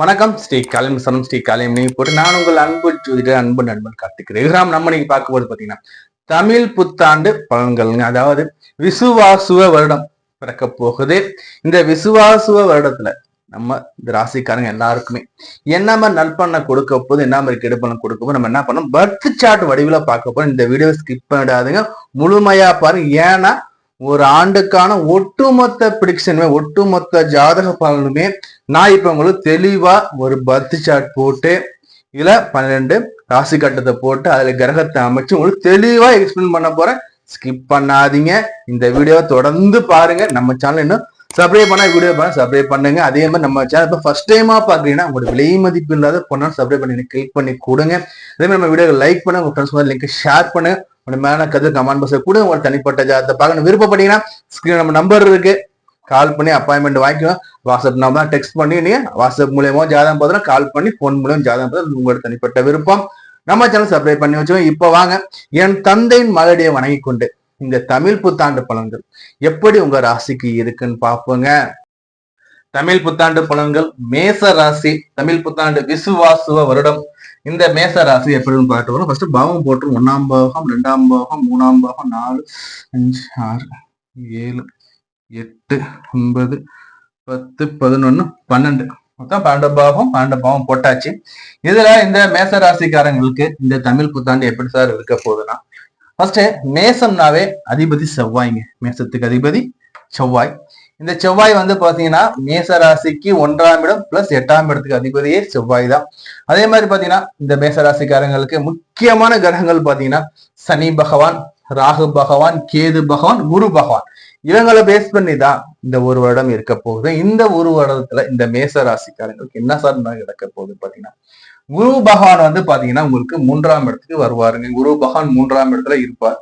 வணக்கம் ஸ்ரீ காலிம் சனம் ஸ்ரீ காலிம் நீங்க போட்டு நான் உங்கள் அன்பு ஜோதிடர் அன்பு நண்பன் கார்த்திக் நம்ம நீங்க பார்க்க போது பாத்தீங்கன்னா தமிழ் புத்தாண்டு பலன்கள்ங்க. அதாவது விசுவாசுவ வருடம் பிறக்க போகுது. இந்த விசுவாசுவ வருடத்துல நம்ம இந்த ராசிக்காரங்க எல்லாருக்குமே என்ன மாதிரி நற்பண்ண கொடுக்க போது, என்ன மாதிரி கெடுப்பணம் கொடுக்க போது, நம்ம என்ன பண்ணோம் பர்த் சார்ட் வடிவில பார்க்க போறோம். இந்த வீடியோ ஸ்கிப் பண்ணிடாதுங்க, முழுமையா பாருங்க. ஏன்னா ஒரு ஆண்டுக்கான ஒட்டுமொத்த பிரிடிக்ஷனுமே, ஒட்டுமொத்த ஜாதக பலனுமே நான் இப்ப உங்களுக்கு தெளிவா ஒரு பர்த் சார்ட் போட்டு இதுல 12 ராசி கட்டத்தை போட்டு அதுல கிரகத்தை அமைச்சு உங்களுக்கு தெளிவா எக்ஸ்பிளைன் பண்ண போறேன். ஸ்கிப் பண்ணாதீங்க, இந்த வீடியோவை தொடர்ந்து பாருங்க. நம்ம சேனல் இன்னும் சப்ஸ்கிரைப் பண்ணா வீடியோ பண்ண சப்ஸ்கிரைப் பண்ணுங்க. அதே மாதிரி நம்ம சேனல் இப்போ ஃபர்ஸ்ட் டைமா பாக்குறீங்கன்னா உங்களோட விலை மதிப்பு இல்லாத பொண்ணாலும் சப்ஸ்கிரைப் பண்ணி கிளிக் பண்ணி கொடுங்க. அதே மாதிரி நம்ம வீடியோ லைக் பண்ணுங்க, உங்க ஃப்ரெண்ட்ஸ் லிங்க் ஷேர் பண்ணுங்க. உங்க மேல கருத்து கமெண்ட் பாக்ஸ்ல கூட உங்களோட தனிப்பட்ட ஜாதகத்தை பார்க்கணும் விருப்பப்பட்டீங்கன்னா ஸ்கிரீன் நம்ம நம்பர் இருக்கு, கால் பண்ணி அப்பாயின்மெண்ட் வாங்கிக்கலாம். வாட்ஸ்அப் நம்பர் டெக்ஸ்ட் பண்ணி நீங்க வாட்ஸ்அப் மூலியமா ஜாதகம் பார்த்தா கால் பண்ணி போன் மூலியம் ஜாதகம் பார்த்தா உங்களோட தனிப்பட்ட விருப்பம். நம்ம சேனல் சப்ஸ்கிரைப் பண்ணி வச்சுக்கோங்க. இப்ப வாங்க, என் தந்தையின் மலடியை வணங்கி கொண்டு இந்த தமிழ் புத்தாண்டு பலன்கள் எப்படி உங்க ராசிக்கு இருக்குன்னு பார்ப்போங்க. தமிழ் புத்தாண்டு பலன்கள் மேச ராசி. தமிழ் புத்தாண்டு விசுவாசுவ வருடம். இந்த மேச ராசி எப்படின்னு பார்த்து ஃபர்ஸ்ட் பாவம் போட்டு 1ஆம் பாவகம், 2ஆம் பாவகம், 3ஆம் பாவகம், 4, 5, 6, 7, 8, 9, 10, 11, 12 மொத்தம் 12 பாவம் போட்டாச்சு. இதுல இந்த மேச ராசிக்காரங்களுக்கு இந்த தமிழ் புத்தாண்டு எப்படி சார் இருக்க போகுதுன்னா, ஃபர்ஸ்ட் மேசம்னாவே அதிபதி செவ்வாய்ங்க. மேசத்துக்கு அதிபதி செவ்வாய். இந்த செவ்வாய் வந்து பாத்தீங்கன்னா மேச ராசிக்கு 1ஆம் இடம் பிளஸ் 8ஆம் இடத்துக்கு அதிபதியே செவ்வாய் தான். அதே மாதிரி பாத்தீங்கன்னா இந்த மேச ராசிக்காரங்களுக்கு முக்கியமான கிரகங்கள் பாத்தீங்கன்னா சனி பகவான், ராகு பகவான், கேது பகவான், குரு பகவான். இவங்களை பேஸ் பண்ணி தான் இந்த ஒரு வருடம் இருக்க போகுது. இந்த ஒரு வருடத்துல இந்த மேச ராசிக்காரங்களுக்கு என்ன சார் நடக்க போகுது பாத்தீங்கன்னா, குரு பகவான் வந்து பாத்தீங்கன்னா உங்களுக்கு 3ஆம் இடத்துக்கு வருவாருங்க. குரு பகவான் 3ஆம் இடத்துல இருப்பார்.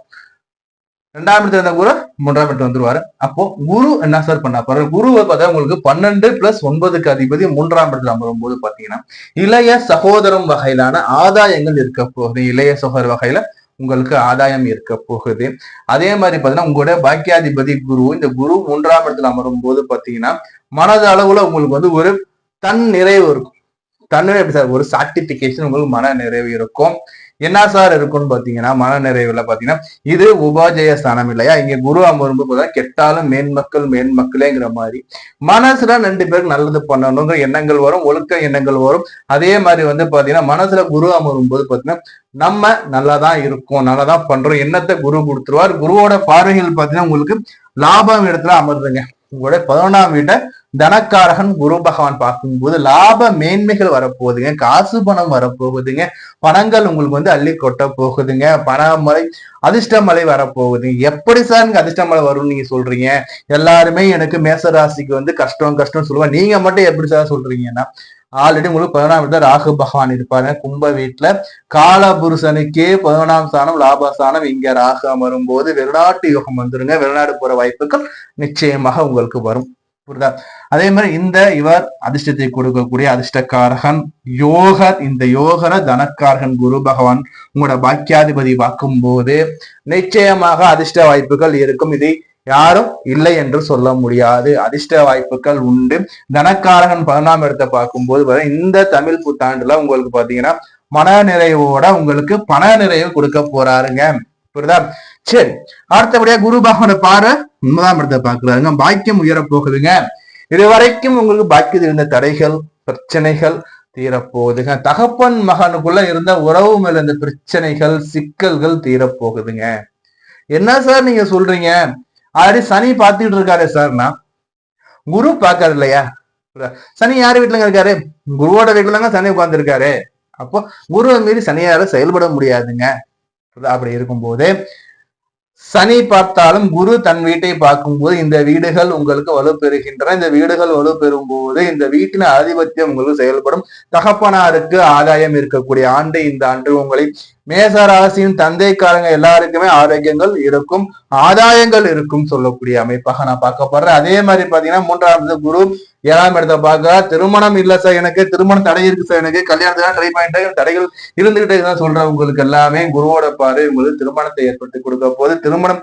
2ஆம் இடத்துல இருந்த குரு 3ஆம் இடத்துல வந்துருவாரு. அப்போ குரு என்ன சார் பண்ண போறாரு, குருவை பார்த்தா உங்களுக்கு 12 + 9க்கு அதிபதி 3ஆம் இடத்துல அமரும்போது பாத்தீங்கன்னா இளைய சகோதரம் வகையிலான ஆதாயங்கள் இருக்க போகுது. இளைய சகோதர வகையில உங்களுக்கு ஆதாயம் இருக்க போகுது. அதே மாதிரி பாத்தீங்கன்னா உங்களுடைய பாக்கியாதிபதி குரு, இந்த குரு 3ஆம் இடத்துல அமரும் போது பாத்தீங்கன்னா மனது அளவுல உங்களுக்கு வந்து ஒரு தன் நிறைவு இருக்கும். தன்னிறைவு எப்படி சார், ஒரு சாட்டிபிகேஷன் உங்களுக்கு மன நிறைவு இருக்கும். என்ன சார் இருக்கும்னு பாத்தீங்கன்னா மன நிறைவுல பாத்தீங்கன்னா இது உபாஜய ஸ்தானம் இல்லையா, இங்க குரு அமரும்போது கெட்டாலும் மேன்மக்களேங்கிற மாதிரி மனசுல 2 பேருக்கு நல்லது பண்ணணுங்கிற எண்ணங்கள் வரும், ஒழுக்க எண்ணங்கள் வரும். அதே மாதிரி வந்து பாத்தீங்கன்னா மனசுல குரு அமரும் போது பாத்தீங்கன்னா நம்ம நல்லாதான் இருக்கோம், நல்லாதான் பண்றோம் எண்ணத்தை குரு கொடுத்துருவார். குருவோட பார்வைகள் பாத்தீங்கன்னா உங்களுக்கு லாபம் இடத்துல அமருதுங்க. உங்களுடைய 11ஆம் வீட்டை தனக்காரகன் குரு பகவான் பார்க்கும்போது லாப மேன்மைகள் வரப்போகுதுங்க, காசு பணம் வரப்போகுதுங்க, பணங்கள் உங்களுக்கு வந்து அள்ளி கொட்ட போகுதுங்க, பணமழை அதிர்ஷ்ட மழை வரப்போகுது. எப்படி சார் எனக்கு அதிர்ஷ்ட மழை வரும்னு நீங்க சொல்றீங்க? எல்லாருமே எனக்கு மேச ராசிக்கு வந்து கஷ்டம் சொல்லுவாங்க, நீங்க மட்டும் எப்படி சார் சொல்றீங்கன்னா ஆல்ரெடி உங்களுக்கு 11ஆம் வீட்டுல ராகு பகவான் இருப்பாரு. கும்ப வீட்டுல காலபுருஷனுக்கே 11ஆம் ஸ்தானம் லாபஸ்தானம். இங்க ராகு அமரும் போது வெளிநாட்டு யோகம் வந்துருங்க. வெளிநாடு போற வாய்ப்புகள் நிச்சயமாக உங்களுக்கு வரும். புரியுதா? அதே மாதிரி இந்த இவர் அதிர்ஷ்டத்தை கொடுக்கக்கூடிய அதிர்ஷ்டக்காரகன் யோகர். இந்த யோகர தனக்காரகன் குரு பகவான் உங்களோட பாக்கியாதிபதி பார்க்கும் போது நிச்சயமாக அதிர்ஷ்ட வாய்ப்புகள் இருக்கும். இதை யாரும் இல்லை என்று சொல்ல முடியாது. அதிர்ஷ்ட வாய்ப்புகள் உண்டு. தனக்காரகன் 11ஆம் இடத்தை பார்க்கும்போது இந்த தமிழ் புத்தாண்டுல உங்களுக்கு பாத்தீங்கன்னா மன நிறைவோட உங்களுக்கு பண நிறைவு கொடுக்க போறாருங்க. புரியுதா? சரி, அடுத்தபடியா குரு பகவான பாரு 9ஆம் இடத்தை பாக்குறாருங்க. பாக்கியம் உயர போகுதுங்க. இதுவரைக்கும் உங்களுக்கு பாக்கியத்தில் இருந்த தடைகள் பிரச்சனைகள் தீரப்போகுதுங்க. தகப்பன் மகனுக்குள்ள இருந்த உறவு மேல இருந்த பிரச்சனைகள் சிக்கல்கள் தீரப்போகுதுங்க. என்ன சார் நீங்க சொல்றீங்க? ஆல்ரெடி சனி பார்த்துட்டு இருக்காரு சார்னா குரு பாக்காரு இல்லையா? சனி யாரு வீட்டுலங்க இருக்காரு? குருவோட வீட்டுல தாங்க சனி உட்கார்ந்து இருக்காரு. அப்போ குருவை மீறி சனியால செயல்பட முடியாதுங்க. அப்படி இருக்கும்போது சனி பார்த்தாலும் குரு தன் வீட்டை பார்க்கும்போது இந்த வீடுகள் உங்களுக்கு வலுப்பெறுகின்றன. இந்த வீடுகள் வலுப்பெறும் போது இந்த வீட்டின் ஆதிபத்தியம் உங்களுக்கு செயல்படும். தகப்பனாருக்கு ஆதாயம் இருக்கக்கூடிய ஆண்டு இந்த ஆண்டு. உங்களை மேசராசியின் தந்தைக்காரங்க எல்லாருக்குமே ஆரோக்கியங்கள் இருக்கும், ஆதாயங்கள் இருக்கும் சொல்லக்கூடிய அமைப்பாக நான் பார்க்கப்படுறேன். அதே மாதிரி பாத்தீங்கன்னா 3ஆம் குரு 7ஆம் இடத்தை பார்க்க திருமணம் இல்ல சார், எனக்கு திருமணம் தடை இருக்கு சார், எனக்கு கல்யாணத்துக்கு ட்ரை பண்ணிட்டு தடைகள் இருந்துகிட்டே தான் சொல்றேன். உங்களுக்கு எல்லாமே குருவோட பாரு உங்களுக்கு திருமணத்தை ஏற்படுத்தி கொடுக்க போது, திருமணம்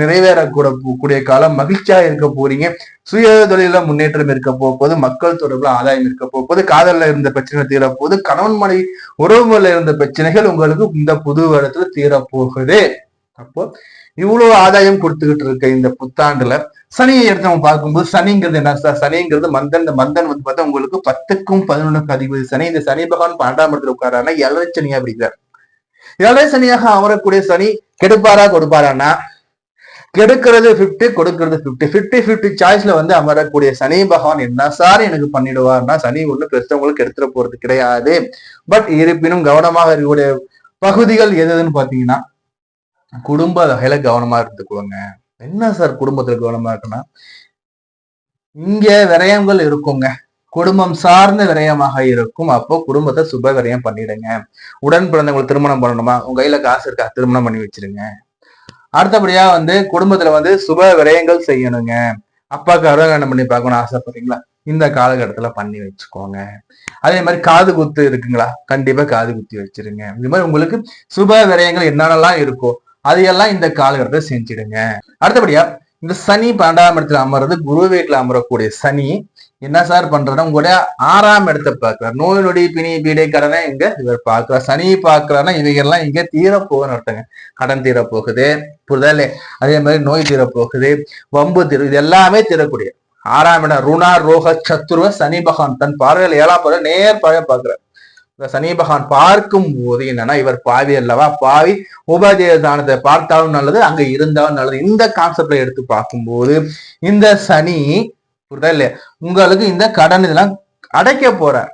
நிறைவேறக்கூட காலம், மகிழ்ச்சியா இருக்க போறீங்க, சுய தொழில முன்னேற்றம் இருக்க போகுது, மக்கள் தொடர்புல ஆதாயம் இருக்க போகுது, காதல்ல இருந்த பிரச்சனை தீரப்போகுது, கணவன் மனைவி உறவுல இருந்த பிரச்சனைகள் உங்களுக்கு இந்த புது வருடத்துல தீரப்போகுது. அப்போ இவ்வளவு ஆதாயம் கொடுத்துக்கிட்டு இருக்க இந்த புத்தாண்டுல சனியை எடுத்து நம்ம பார்க்கும்போது, சனிங்கிறது என்ன சார்? சனிங்கிறது மந்தன். இந்த மந்தன் வந்து பார்த்தா உங்களுக்கு 10க்கும் 11க்கும் அதிபதி சனி. இந்த சனி பகவான் 12ஆம் இடத்துல உட்காரானா 7 சனியா பிடிக்கிறார். 7 சனியாக அமரக்கூடிய சனி கெடுப்பாரா கொடுப்பாரான்னா, கெடுக்கிறது 50, கொடுக்கிறது 50. 50-50 சாய்ஸ்ல வந்து அமரக்கூடிய சனி பகவான் என்ன சார் எனக்கு பண்ணிடுவார்னா, சனி ஒண்ணு பெருசவங்களுக்கு எடுத்துட போறது கிடையாது. பட் இருப்பினும் கவனமாக இருக்கக்கூடிய பகுதிகள் எதுன்னு பாத்தீங்கன்னா, குடும்ப வகையில கவனமா இருந்துக்குவாங்க. என்ன சார் குடும்பத்துல கவனமா இருக்குன்னா, இங்க விரயங்கள் இருக்குங்க, குடும்பம் சார்ந்த விரயமாக இருக்கும். அப்போ குடும்பத்தை சுப விரயம் பண்ணிடுங்க. உடன் பிறந்தவங்களுக்கு திருமணம் பண்ணணுமா, உங்க கையில காசு இருக்கா, திருமணம் பண்ணி வச்சிருங்க. அடுத்தபடியா வந்து குடும்பத்துல வந்து சுப விரயங்கள் செய்யணுங்க. அப்பாவுக்கு அறுவகாண்டம் பண்ணி பார்க்கணும் ஆசைப்படுறீங்களா, இந்த காலகட்டத்துல பண்ணி வச்சுக்கோங்க. அதே மாதிரி காது குத்து இருக்குங்களா, கண்டிப்பா காது குத்தி வச்சிருங்க. இந்த மாதிரி உங்களுக்கு சுப விரயங்கள் என்னென்னலாம் இருக்கோ அதையெல்லாம் இந்த காலகட்டத்தை செஞ்சிடுங்க. அடுத்தபடியா இந்த சனி 12ஆம் இடத்துல அமர்றது, குரு வீட்டுல அமரக்கூடிய சனி என்ன சார் பண்றதுன்னா, உங்களுடைய 6ஆம் இடத்தை பார்க்கிறார். நோய் நொடி பிணி பீடை கடனை இங்க இவர் பார்க்கிறார். சனி பார்க்கிறாருன்னா இவைகள்லாம் இங்க தீரப்போகுதுன்னு அர்த்தங்க. கடன் தீரப்போகுது, புரிதலே. அதே மாதிரி நோய் தீரப்போகுது, வம்பு தீர, இது எல்லாமே தீரக்கூடிய 6ஆம் இடம். ருணா ரோக சத்துருவ சனி பகவான் தன் பார்வையில் 7ஆம் பார்வை நேர் பார்வை பார்க்கிறார். சனி பகவான் பார்க்கும் போது என்னன்னா, இவர் பாவி அல்லவா, பாவி உபதேசதானத்தை பார்த்தாலும் நல்லது, அங்க இருந்தாலும் நல்லது. இந்த கான்செப்ட்ல எடுத்து பார்க்கும்போது இந்த சனி புரிதா இல்லையா, உங்களுக்கு இந்த கடன் இதெல்லாம் அடைக்க போறார்.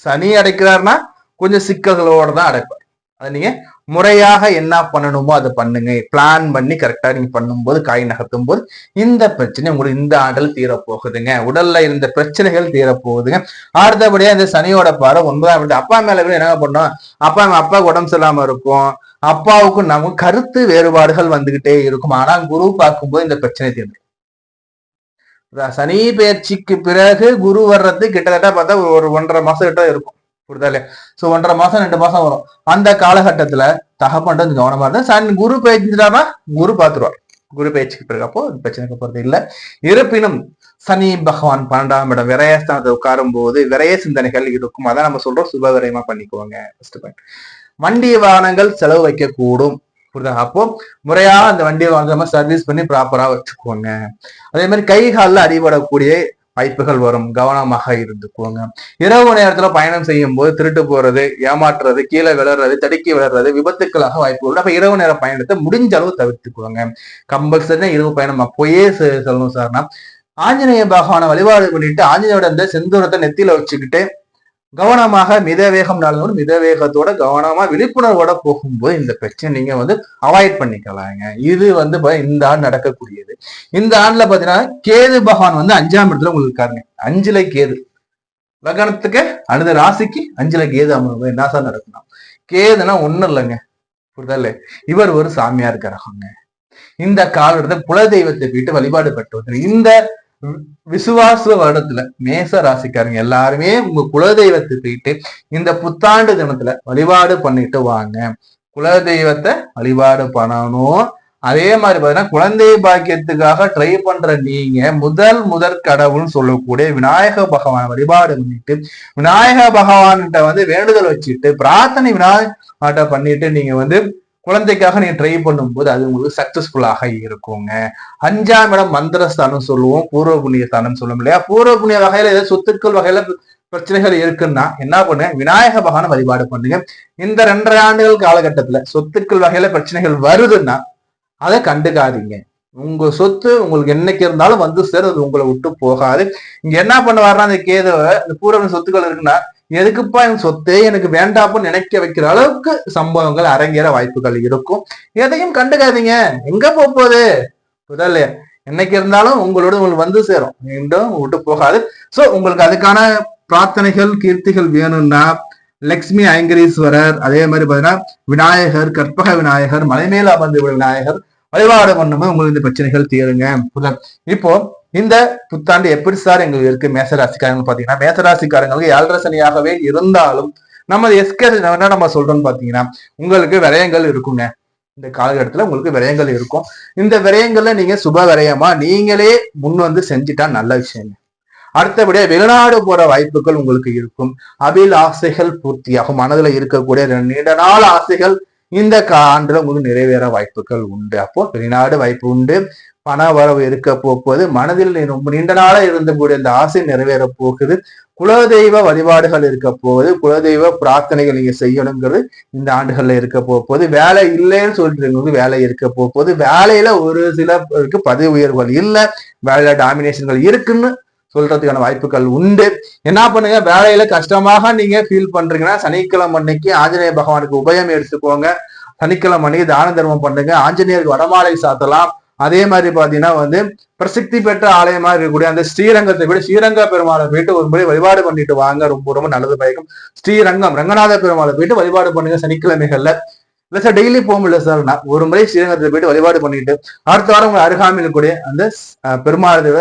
சனி அடைக்கிறாருன்னா கொஞ்சம் சிக்கல்களோட தான் அடைப்பார். அதை நீங்க முறையாக என்ன பண்ணணுமோ அதை பண்ணுங்க. பிளான் பண்ணி கரெக்டா நீங்க பண்ணும்போது, காய் நகர்த்தும் போது இந்த பிரச்சனை உங்களுக்கு இந்த ஆண்டல் தீரப்போகுதுங்க. உடல்ல இருந்த பிரச்சனைகள் தீரப்போகுதுங்க. அடுத்தபடியா இந்த சனியோட பாரு 9ஆம் இடத்து அப்பா மேல கூட என்ன பண்ணோம், அப்பாவுக்கு உடம்பு சரியில்லாம இருக்கும், அப்பாவுக்கு நமக்கு கருத்து வேறுபாடுகள் வந்துகிட்டே இருக்கும். ஆனா குரு பார்க்கும்போது இந்த பிரச்சனை தீர்ந்து, சனி பயிற்சிக்கு பிறகு குரு வர்றது கிட்டத்தட்ட பார்த்தா ஒரு 1.5 மாசம் கிட்ட இருக்கும், புரியுதா இல்லையா? சோ 1.5 மாசம் 2 மாசம் வரும். அந்த காலகட்டத்துல தகப்பன் கொஞ்சம் கவனமா இருந்தா, சனி குரு பயிற்சிட்டாருன்னா குரு பார்த்துருவார். குரு பயிற்சிக்கு பிறகு அப்போ பிரச்சனைக்கு போறது இல்லை. இருப்பினும் சனி பகவான் 12ஆம் இடம் விரயஸ்தானத்தை உட்காரும் போது விரய சிந்தனைகள் இருக்கும். அதான் நம்ம சொல்றோம், சுப விரயமா பண்ணிக்குவாங்க. ஃபர்ஸ்ட் பாயிண்ட், வண்டி வாகனங்கள் செலவு வைக்க கூடும். அப்போ முறையா அந்த வண்டியை வாங்க சர்வீஸ் பண்ணி ப்ராப்பரா வச்சுக்கோங்க. அதே மாதிரி கை காலில் அடிபடக்கூடிய வாய்ப்புகள் வரும், கவனமாக இருந்துக்குவோங்க. இரவு நேரத்துல பயணம் செய்யும் போது திருட்டு போறது, ஏமாற்றுறது, கீழே விளறது, தடுக்கி விளறது விபத்துக்களாக வாய்ப்பு உண்டு. அப்ப இரவு நேர பயணத்தை முடிஞ்ச அளவு தவிர்த்துக்குவாங்க. கம்பல்சரி இரவு பயணம் அப்போயே சொல்லணும் சார்னா, ஆஞ்சநேய பகவானை வழிபாடு பண்ணிட்டு ஆஞ்சநேயோட அந்த செந்தூரத்தை நெத்தியில வச்சுக்கிட்டு கவனமாக மித வேகம் நாளோடு மித வேகத்தோட கவனமா விழிப்புணர்வோட போகும்போது இந்த பிரச்சனை நீங்க வந்து அவாய்ட் பண்ணிக்கலாங்க. இது வந்து இந்த ஆண்டு நடக்கக்கூடியது. இந்த ஆண்டுல பாத்தீங்கன்னா கேது பகவான் வந்து 5ஆம் இடத்துல உங்களுக்கு இருக்காருங்க. 5ல கேது, லக்னத்துக்கு அடுத்த ராசிக்கு 5ல கேது அமரும். என்ன சார் நடக்கணும்? கேதுனா ஒண்ணும் இல்லைங்க, புரிதா இல்ல, இவர் ஒரு சாமியார் கிரகங்க. இந்த காலத்துல குலதெய்வத்தை போயிட்டு வழிபாடு பெற்று வந்து இந்த விசுவாச வருடத்துல மேச ராசிக்காரங்க எல்லாருமே உங்க குலதெய்வத்தை போயிட்டு இந்த புத்தாண்டு தினத்துல வழிபாடு பண்ணிட்டு வாங்க. குலதெய்வத்தை வழிபாடு பண்ணணும். அதே மாதிரி பாத்தீங்கன்னா குழந்தை பாக்கியத்துக்காக ட்ரை பண்ற நீங்க முதற் கடவுள்னு சொல்லக்கூடிய விநாயக பகவான் வழிபாடு பண்ணிட்டு, விநாயக பகவான்கிட்ட வந்து வேண்டுதல் வச்சுட்டு பிரார்த்தனை விநாயகர்கிட்ட பண்ணிட்டு நீங்க வந்து குழந்தைக்காக நீங்க ட்ரை பண்ணும்போது அது உங்களுக்கு சக்சஸ்ஃபுல்லாக இருக்குங்க. 5ஆம் இடம் மந்திரஸ்தானம் சொல்லுவோம், பூர்வ புண்ணிய ஸ்தானம் சொல்லுவோம் இல்லையா? பூர்வ புண்ணிய வகையில ஏதாவது சொத்துக்கள் வகையில பிரச்சனைகள் இருக்குன்னா என்ன பண்ணுங்க, விநாயக பகவானை வழிபாடு பண்ணுங்க. இந்த 2.5 ஆண்டுகள் காலகட்டத்துல சொத்துக்கள் வகையில பிரச்சனைகள் வருதுன்னா அதை கண்டுக்காதீங்க. உங்க சொத்து உங்களுக்கு என்னைக்கு இருந்தாலும் வந்து சேர், அது உங்களை விட்டு போகாது. இங்க என்ன பண்ணுவாருன்னா, அந்த கேதுவை இந்த பூர்வ சொத்துக்கள் இருக்குன்னா, எதுக்குப்பா என் சொத்தே எனக்கு வேண்டாப்புன்னு நினைக்க வைக்கிற அளவுக்கு சம்பவங்கள் அரங்கேற வாய்ப்புகள் இருக்கும். எதையும் கண்டுக்காதீங்க, எங்க போகுது புதல்ல, என்னைக்கு இருந்தாலும் உங்களோட உங்களுக்கு வந்து சேரும், மீண்டும் விட்டு போகாது. சோ உங்களுக்கு அதுக்கான பிரார்த்தனைகள் கீர்த்திகள் வேணும்னா லட்சுமி ஐங்கரீஸ்வரர், அதே மாதிரி பாத்தீங்கன்னா விநாயகர், கற்பக விநாயகர், மலைமேல அமர்ந்து விநாயகர் வழிபாடு பண்ணும்போது உங்களுக்கு இந்த பிரச்சனைகள் தீருங்க. இப்போ இந்த புத்தாண்டு எப்படி சார் எங்களுக்கு இருக்கு மேசராசிக்காரங்க பாத்தீங்கன்னா, மேசராசிக்காரங்களுக்கு 7.5 சனியாகவே இருந்தாலும் நம்ம எஸ்கே என்ன நம்ம சொல்றோம்னு பாத்தீங்கன்னா, உங்களுக்கு விரயங்கள் இருக்குங்க. இந்த காலகட்டத்துல உங்களுக்கு விரயங்கள் இருக்கும். இந்த விரயங்கள்ல நீங்க சுப விரயமா நீங்களே முன் வந்து செஞ்சுட்டா நல்ல விஷயங்க. அடுத்தபடியா வெளிநாடு போற வாய்ப்புகள் உங்களுக்கு இருக்கும். ஆசைகள் பூர்த்தியாகும். மனதுல இருக்கக்கூடிய நீண்ட நாள் ஆசைகள் இந்த ஆண்டுல உங்களுக்கு நிறைவேற வாய்ப்புகள் உண்டு. அப்போ வெளிநாடு வாய்ப்பு உண்டு. பண வரவு இருக்க போகுது. மனதில் ரொம்ப நீண்ட நாளா இருந்தக்கூடிய இந்த ஆசை நிறைவேற போகுது. குலதெய்வ வழிபாடுகள் இருக்க போகுது. குலதெய்வ பிரார்த்தனைகள் நீங்க செய்யணுங்கிறது இந்த ஆண்டுகள்ல இருக்க போகுது. வேலை இல்லைன்னு சொல்லிட்டு வேலை இருக்க போகுது. வேலையில ஒரு சிலருக்கு பதவி உயர்வுகள் இல்லை, வேலையில டாமினேஷன்கள் இருக்குன்னு சொல்றதுக்கான வாய்ப்புகள் உண்டு. என்ன பண்ணுங்க, வேலையில கஷ்டமாக நீங்க ஃபீல் பண்றீங்கன்னா சனிக்கிழமை அன்னைக்கு ஆஞ்சநேய பகவானுக்கு உபயம் எடுத்துக்கோங்க. சனிக்கிழமை அன்னைக்கு தான தர்மம் பண்ணுங்க. ஆஞ்சநேயருக்கு வடமாலை சாத்தலாம். அதே மாதிரி பாத்தீங்கன்னா வந்து பிரசித்தி பெற்ற ஆலயமா இருக்கக்கூடிய அந்த ஸ்ரீரங்கத்தை விட ஸ்ரீரங்க பெருமாளை போயிட்டு ஒரு முறை வழிபாடு பண்ணிட்டு வாங்க. ரொம்ப ரொம்ப நல்லது பயக்கும். ஸ்ரீரங்கம் ரங்கநாத பெருமாளை போயிட்டு வழிபாடு பண்ணுங்க சனிக்கிழமைகள்ல. இல்ல சார் டெய்லி போக முடியல சார், ஒரு முறை ஸ்ரீரங்கத்தை போயிட்டு வழிபாடு பண்ணிட்டு அடுத்த வாரம் உங்க அருகாமையில் கூடிய அந்த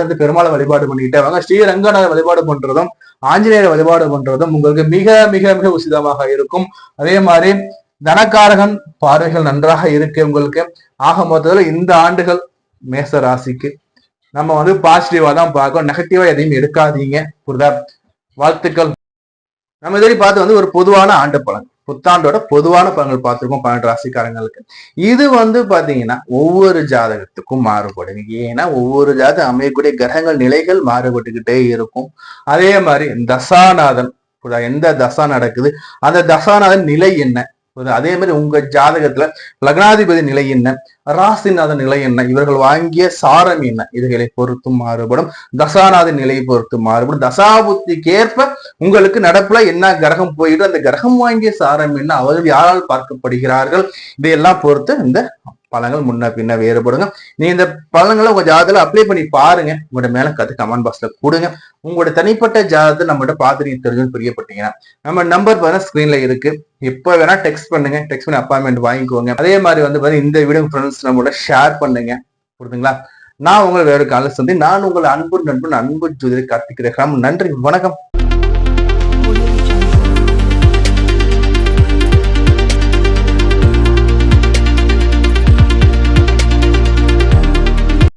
அந்த பெருமாளை வழிபாடு பண்ணிட்டு அவங்க ஸ்ரீரங்கநாத வழிபாடு பண்றதும் ஆஞ்சநேயரை வழிபாடு பண்றதும் உங்களுக்கு மிக மிக மிக உசிதமாக இருக்கும். அதே மாதிரி தனக்காரகன் பார்வைகள் நன்றாக இருக்கு உங்களுக்கு. ஆக மொத்தத்துல இந்த ஆண்டுகள் மேச ராசிக்கு நம்ம வந்து பாசிட்டிவா தான் பார்க்கணும். நெகட்டிவா எதையும் எடுக்காதீங்க. புரியுதா? வாழ்த்துக்கள். நம்ம இதே பார்த்து வந்து ஒரு பொதுவான ஆண்டு பலன், புத்தாண்டோட பொதுவான பலன்கள் பார்த்திருக்கோம் 12 ராசிக்காரங்களுக்கு. இது வந்து பாத்தீங்கன்னா ஒவ்வொரு ஜாதகத்துக்கும் மாறுபடும். ஏன்னா ஒவ்வொரு ஜாதகம் அமையக்கூடிய கிரகங்கள் நிலைகள் மாறுபட்டுக்கிட்டே இருக்கும். அதே மாதிரி தசாநாதன் எந்த தசா நடக்குது, அந்த தசாநாதன் நிலை என்ன, அதே மாதிரி உங்க ஜாதகத்துல லக்னாதிபதி நிலை என்ன, ராசிநாதன் நிலை என்ன, இவர்கள் வாங்கிய சாரம் என்ன, இதுகளை பொறுத்து மாறுபடும். தசாநாதன் நிலையை பொறுத்து மாறுபடும். தசாபுத்திக்கு ஏற்ப உங்களுக்கு நடப்புல என்ன கிரகம் போயிட்டு அந்த கிரகம் வாங்கிய சாரம் என்ன, அவர்கள் யாரால் பார்க்கப்படுகிறார்கள், இதையெல்லாம் பொறுத்து இந்த பலன்கள் முன்ன பின்ன வேறுபடுங்க. நீ இந்த பலன்களை உங்க ஜாதகத்துல அப்ளை பண்ணி பாருங்க. உங்களோட மேல கத்து கமெண்ட் பாக்ஸ்ல கொடுங்க. உங்களோட தனிப்பட்ட ஜாதகத்தை நம்மகிட்ட பார்த்து நீங்க தெரிஞ்சுன்னு பிரியப்பட்டீங்கன்னா நம்ம நம்பர் பாருங்க ஸ்கிரீன்ல இருக்கு. எப்ப வேணா டெக்ஸ்ட் பண்ணுங்க. டெக்ஸ்ட் பண்ணி அப்பாயின்மெண்ட் வாங்கிக்கோங்க. அதே மாதிரி வந்து பாருங்க இந்த வீடியோ ஃப்ரெண்ட்ஸ் நம்மளோட ஷேர் பண்ணுங்க. புரியுதுங்களா? நான் உங்களை வேற கால சந்தி. நான் உங்கள் அன்பு நண்பன் அன்பு ஜோதிடர் கார்த்திக் ரேகாம். நன்றி, வணக்கம்.